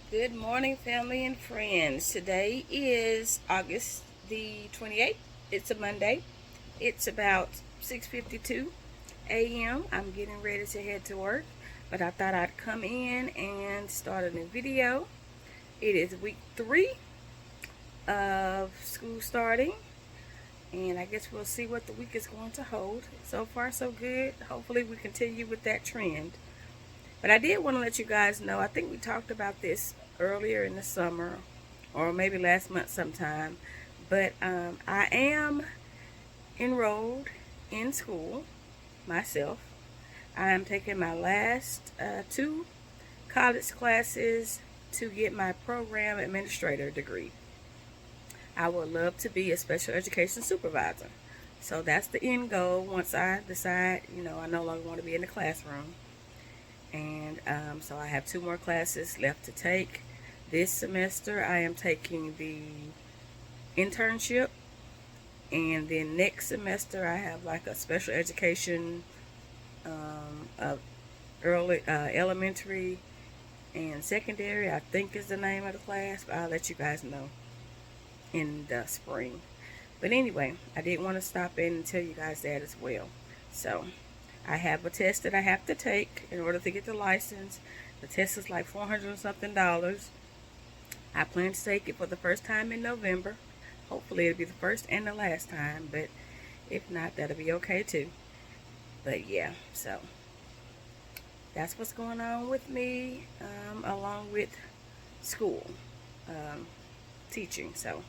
Good morning, family and friends. Today is August the 28th. It's a Monday. It's about 6:52 a.m. I'm getting ready to head to work, but I thought I'd come in and start a new video. It is week 3 of school starting, and I guess we'll see what the week is going to hold. So far, so good. Hopefully, we continue with that trend. But I did want to let you guys know, I think we talked about this earlier in the summer or maybe last month sometime. But I am enrolled in school myself. I am taking my last 2 college classes to get my program administrator degree. I would love to be a special education supervisor. So that's the end goal once I decide, I no longer want to be in the classroom. And so I have 2 more classes left to take. This semester I am taking the internship, and then next semester I have like a special education of early elementary and secondary, I think is the name of the class, but I'll let you guys know in the spring. But anyway, I did want to stop in and tell you guys that as well. So I have a test that I have to take in order to get the license. The test is like $400 and something. I plan to take it for the first time in November. Hopefully it'll be the first and the last time, but if not, that'll be okay too. But yeah, so that's what's going on with me, along with school, teaching. So,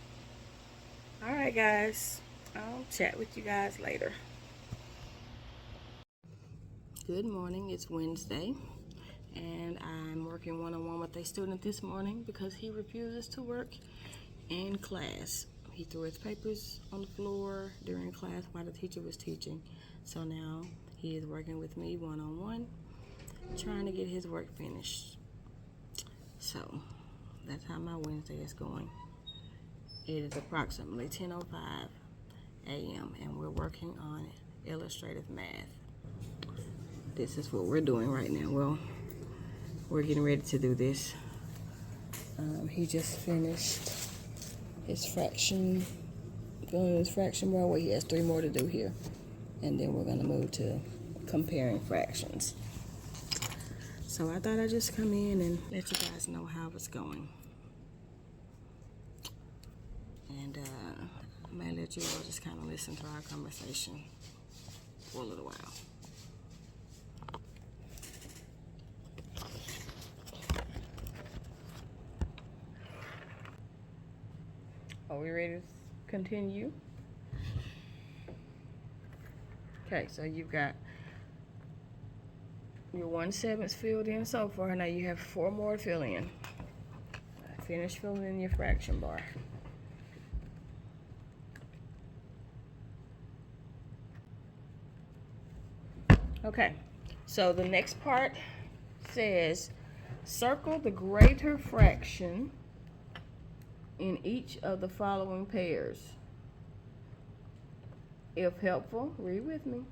all right, guys, I'll chat with you guys later. Good morning. It's Wednesday, and I'm working one-on-one with a student this morning because he refuses to work in class. He threw his papers on the floor during class while the teacher was teaching. So now he is working with me one-on-one, trying to get his work finished. So that's how my Wednesday is going. It is approximately 10:05 a.m. and we're working on illustrative math. This is what we're doing right now. Well, we're getting ready to do this. He just finished his fraction, filling his fraction bar. Well, he has 3 more to do here, and then we're going to move to comparing fractions. So I thought I'd just come in and let you guys know how it's going. And I may let you all just kind of listen to our conversation for a little while. Are we ready to continue? Okay, so you've got your 1/7 filled in so far. Now you have 4 more to fill in. Finish filling in your fraction bar. Okay, so the next part says circle the greater fraction in each of the following pairs. If helpful, read with me.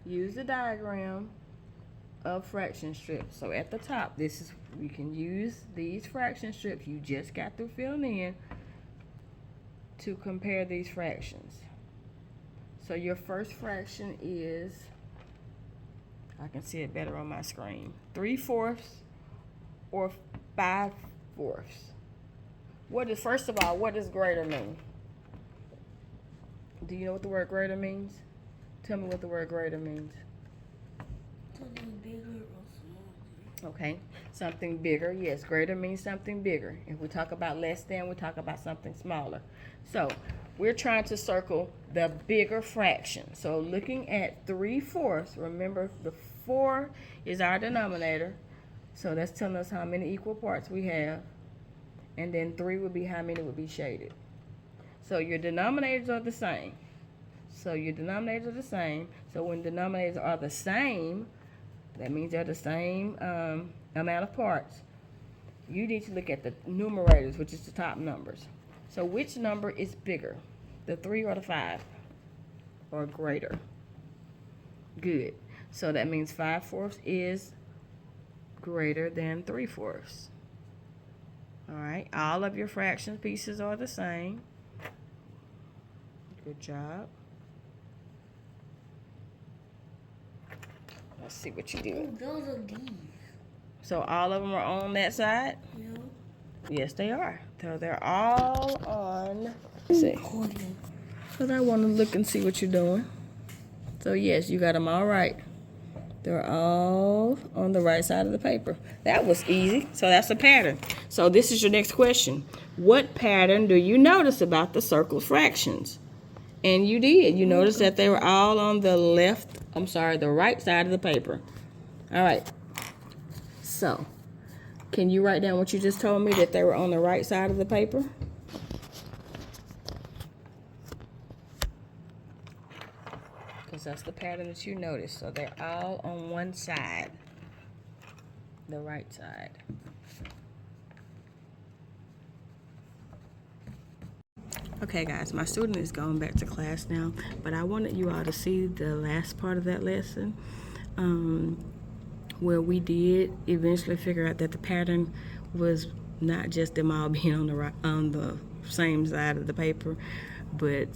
Use the diagram of fraction strips. So at the top, you can use these fraction strips you just got through filling in to compare these fractions. So your first fraction is, I can see it better on my screen, 3/4 or 5/4. First of all, what does greater mean? Do you know what the word greater means? Tell me what the word greater means. Something bigger or smaller. Okay, something bigger. Yes, greater means something bigger. If we talk about less than, we talk about something smaller. So we're trying to circle the bigger fraction. So looking at 3/4, remember the 4 is our denominator. So that's telling us how many equal parts we have. And then 3 would be how many would be shaded. So your denominators are the same. So when denominators are the same, that means they're the same amount of parts. You need to look at the numerators, which is the top numbers. So which number is bigger, the 3 or the 5? Or greater? Good. So that means 5/4 is greater than 3/4. All right, all of your fraction pieces are the same. Good job. Let's see what you do. Those are these. So all of them are on that side? Yeah. Yes, they are. So they're all on. Let's see. Because I want to look and see what you're doing. So yes, you got them all right. They're all on the right side of the paper. That was easy. So that's a pattern. So this is your next question. What pattern do you notice about the circled fractions? And you did. You noticed that they were all on the the right side of the paper. All right. So, can you write down what you just told me, that they were on the right side of the paper? Because that's the pattern that you noticed. So they're all on one side, the right side. Okay guys, my student is going back to class now, but I wanted you all to see the last part of that lesson, where we did eventually figure out that the pattern was not just them all being on the same side of the paper, but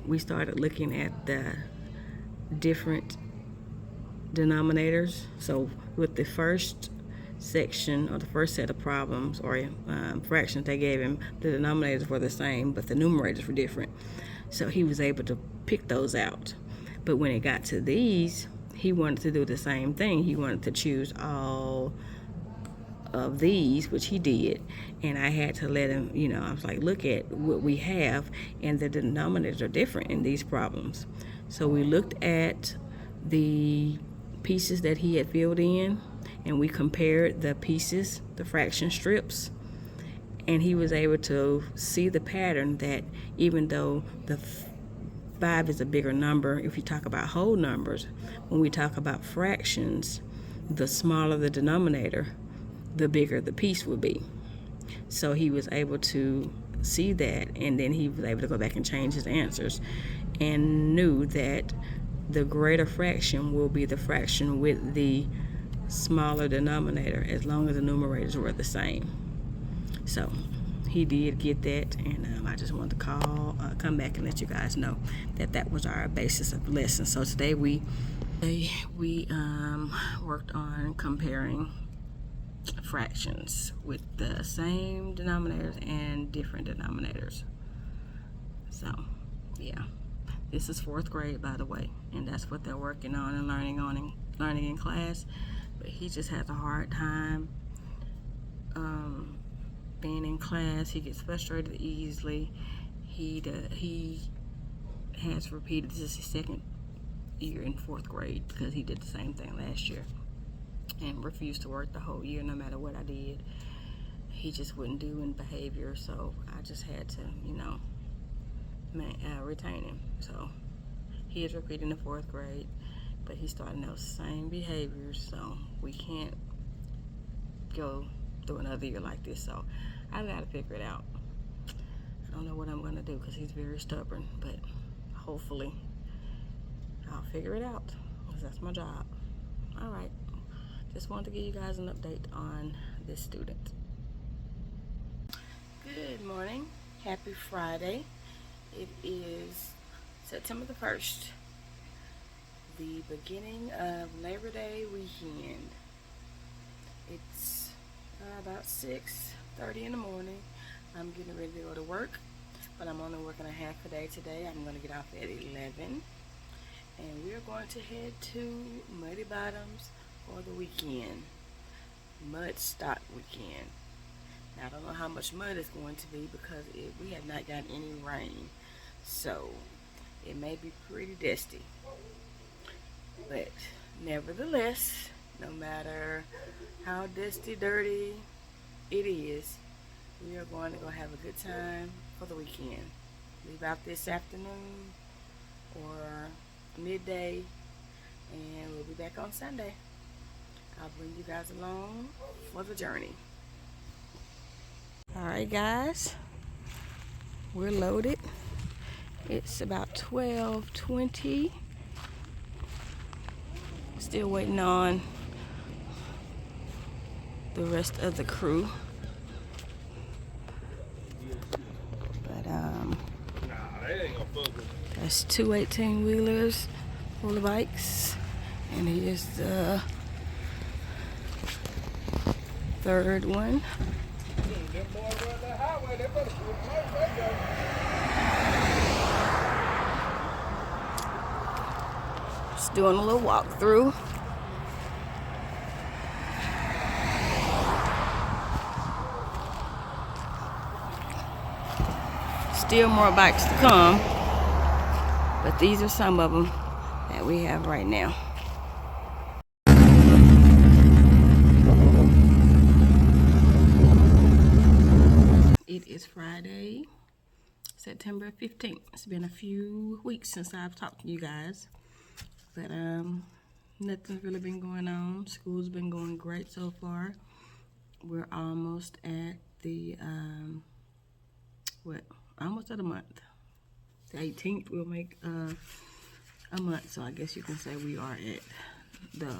we started looking at the different denominators. So with the first section, or the first set of problems or fractions they gave him, the denominators were the same, but the numerators were different. So he was able to pick those out. But when it got to these, he wanted to do the same thing. He wanted to choose all of these, which he did. And I had to let him, I was like, look at what we have, and the denominators are different in these problems. So we looked at the pieces that he had filled in, and we compared the pieces, the fraction strips, and he was able to see the pattern that even though the 5 is a bigger number, if you talk about whole numbers, when we talk about fractions, the smaller the denominator, the bigger the piece will be. So he was able to see that, and then he was able to go back and change his answers, and knew that the greater fraction will be the fraction with the smaller denominator, as long as the numerators were the same. So he did get that, and I just wanted to come back and let you guys know that that was our basis of the lesson. So today we worked on comparing fractions with the same denominators and different denominators. So yeah, this is 4th grade, by the way, and that's what they're working on and learning in class. But he just has a hard time being in class. He gets frustrated easily. He has repeated, this is his 2nd year in 4th grade, because he did the same thing last year and refused to work the whole year no matter what I did. He just wouldn't do in behavior, so I just had to, retain him. So he is repeating the 4th grade, but he's starting those same behaviors, so we can't go through another year like this. So I've got to figure it out. I don't know what I'm going to do, because he's very stubborn, but hopefully I'll figure it out, because that's my job. All right, just wanted to give you guys an update on this student. Good morning, happy Friday. It is September the 1st, the beginning of Labor Day weekend. It's about 6:30 in the morning. I'm getting ready to go to work, but I'm only working a half a day today. I'm going to get off at 11, and we are going to head to Muddy Bottoms for the weekend, mud stock weekend. Now, I don't know how much mud it's going to be, because we have not gotten any rain, so it may be pretty dusty. But nevertheless, no matter how dusty, dirty it is, we are going to go have a good time for the weekend. Leave out this afternoon or midday, and we'll be back on Sunday. I'll bring you guys along for the journey. Alright guys, we're loaded. It's about 12:20. Still waiting on the rest of the crew That's two 18-wheelers full of bikes. And here's the third one. Just doing a little walkthrough. Still more bikes to come, but these are some of them that we have right now. It is Friday, September 15th. It's been a few weeks since I've talked to you guys, but nothing's really been going on. School's been going great so far. We're almost at the almost at a month. The 18th will make a month, so I guess you can say we are at the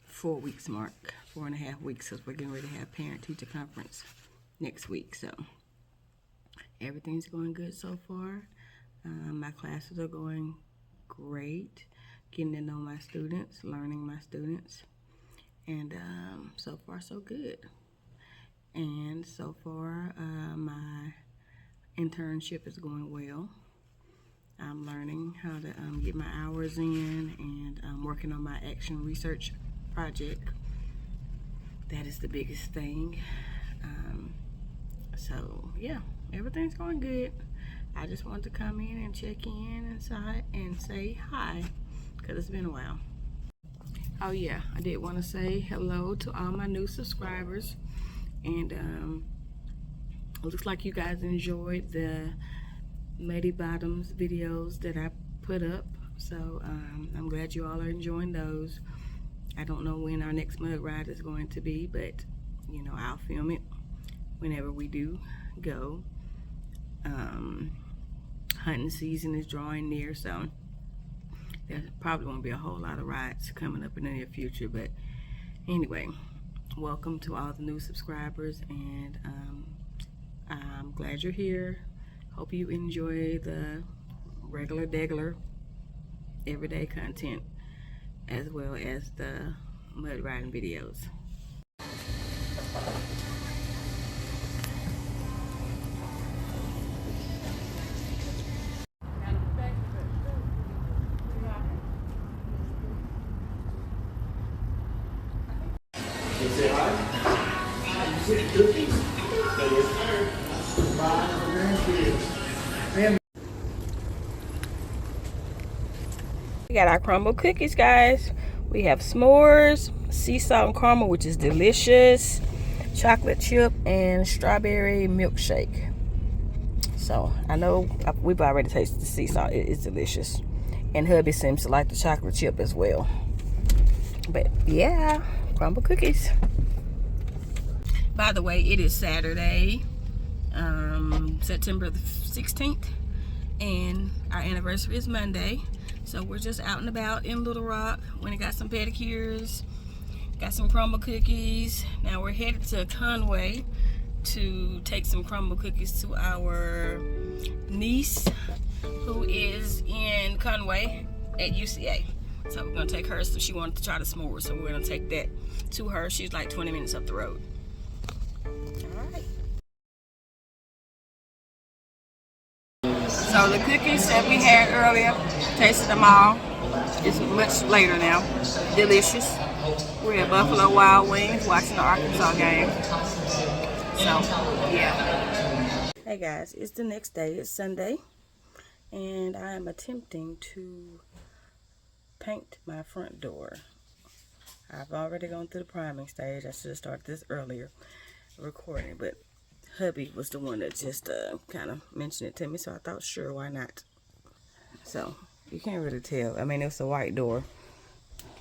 4 weeks mark, 4.5 weeks, because we're getting ready to have parent-teacher conference next week. So everything's going good so far. My classes are going great, getting to know my students, learning my students, and so far so good. And so far my internship is going well. I'm learning how to get my hours in, and I'm working on my action research project. That is the biggest thing. So yeah, everything's going good. I just wanted to come in and check in and say hi, because it's been a while. Oh yeah, I did want to say hello to all my new subscribers, and it looks like you guys enjoyed the Muddy Bottoms videos that I put up, so I'm glad you all are enjoying those. I don't know when our next mud ride is going to be, but you know, I'll film it whenever we do go. Hunting season is drawing near, so there probably won't be a whole lot of rides coming up in the near future, but anyway, welcome to all the new subscribers, and I'm glad you're here. Hope you enjoy the regular everyday content, as well as the mud riding videos. You say hi? You said cookies? Yes, sir. Bye for grandkids. We got our crumble cookies, guys. We have s'mores, sea salt and caramel, which is delicious, chocolate chip, and strawberry milkshake. So I know we've already tasted the sea salt. It's delicious, and hubby seems to like the chocolate chip as well. But yeah, crumble cookies. By the way, it is Saturday, September the 16th, and our anniversary is Monday. So we're just out and about in Little Rock. Went and got some pedicures, got some crumble cookies. Now we're headed to Conway to take some crumble cookies to our niece who is in Conway at UCA. So we're gonna take her, so she wanted to try the s'mores, so we're gonna take that to her. She's like 20 minutes up the road. All right. So the cookies that we had earlier, tasted them all. It's much later now. Delicious. We're at Buffalo Wild Wings watching the Arkansas game. So, yeah. Hey guys, it's the next day. It's Sunday. And I am attempting to paint my front door. I've already gone through the priming stage. I should have started this earlier, recording, but hubby was the one that just kind of mentioned it to me, so I thought, sure, why not? So you can't really tell. I mean, it's a white door,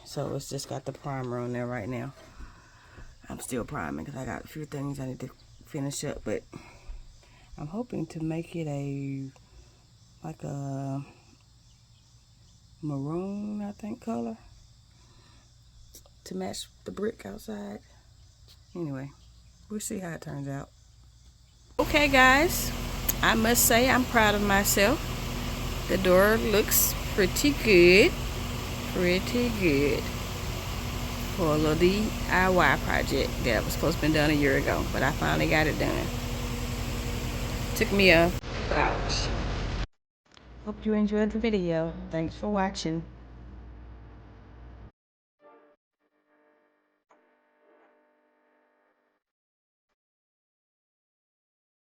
so it's just got the primer on there right now. I'm still priming because I got a few things I need to finish up, but I'm hoping to make it like a maroon, I think, color to match the brick outside. Anyway, we'll see how it turns out. Okay guys, I must say I'm proud of myself. The door looks pretty good. Pretty good. For a little DIY project that was supposed to be done a year ago. But I finally got it done. Took me a couch. Hope you enjoyed the video. Thanks for watching.